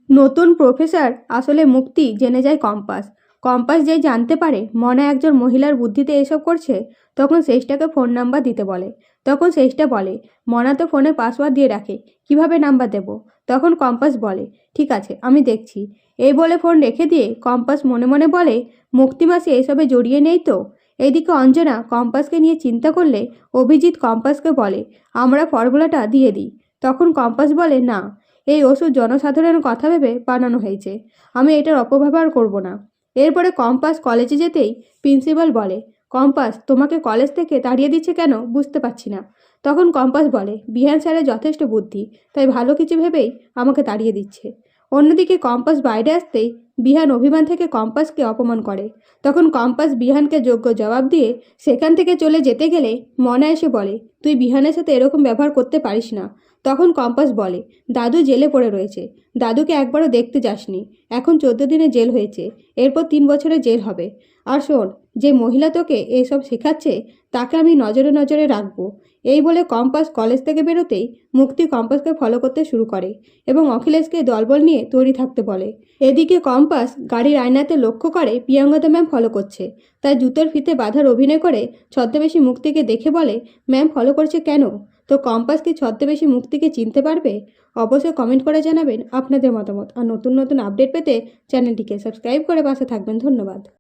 নতুন প্রফেসর আসলে মুক্তি জেনে যায় কম্পাস। কম্পাস যেই জানতে পারে মনা একজন মহিলার বুদ্ধিতে এসব করছে, তখন শেষটাকে ফোন নাম্বার দিতে বলে। তখন শেষটা বলে, মনা তো ফোনে পাসওয়ার্ড দিয়ে রাখে, কিভাবে নাম্বার দেব? তখন কম্পাস বলে, ঠিক আছে আমি দেখছি। এই বলে ফোন রেখে দিয়ে কম্পাস মনে মনে বলে, মুক্তি মাসি এসবে জড়িয়ে নেই তো? এইদিকে অঞ্জনা কম্পাসকে নিয়ে চিন্তা করলে অভিজিৎ কম্পাসকে বলে, আমরা ফর্মুলাটা দিয়ে দিই। তখন কম্পাস বলে, না, এই ওষুধ জনসাধারণের কথা ভেবে বানানো হয়েছে, আমি এটার অপব্যবহার করব না। এরপরে কম্পাস কলেজে যেতেই প্রিন্সিপাল বলে, কম্পাস তোমাকে কলেজ থেকে তাড়িয়ে দিচ্ছে কেন বুঝতে পারছি না। তখন কম্পাস বলে, বিহান স্যারের যথেষ্ট বুদ্ধি, তাই ভালো কিছু ভেবেই আমাকে তাড়িয়ে দিচ্ছে। অন্যদিকে কম্পাস বাইরে আসতেই বিহান অভিমান থেকে কম্পাসকে অপমান করে। তখন কম্পাস বিহানকে যোগ্য জবাব দিয়ে সেখান থেকে চলে যেতে গেলে মনা এসে বলে, তুই বিহানের সাথে এরকম ব্যবহার করতে পারিস না। তখন কম্পাস বলে, দাদু জেলে পড়ে রয়েছে, দাদুকে একবারও দেখতে যাসনি, এখন 14 দিনের জেল হয়েছে, এরপর 3 বছরের জেল হবে। আর শোন, যে মহিলা তোকে এইসব শেখাচ্ছে তাকে আমি নজরে নজরে রাখবো। এই বলে কম্পাস কলেজ থেকে বেরোতেই মুক্তি কম্পাসকে ফলো করতে শুরু করে এবং অখিলেশকে দলবল নিয়ে তৈরি থাকতে বলে। এদিকে কম্পাস গাড়ির আয়নাতে লক্ষ্য করে প্রিয়াঙ্গদা ম্যাম ফলো করছে, তাই জুতোর ফিতে বাঁধার অভিনয় করে ছদ্মবেশী মুক্তিকে দেখে বলে, ম্যাম ফলো করছে কেন? তো কম্পাস কি ছদ্মবেশী মুক্তিকে চিনতে পারবে? অবশ্যই কমেন্ট করে জানাবেন আপনাদের মতামত। আর নতুন নতুন আপডেট পেতে চ্যানেলটিকে সাবস্ক্রাইব করে পাশে থাকবেন। ধন্যবাদ।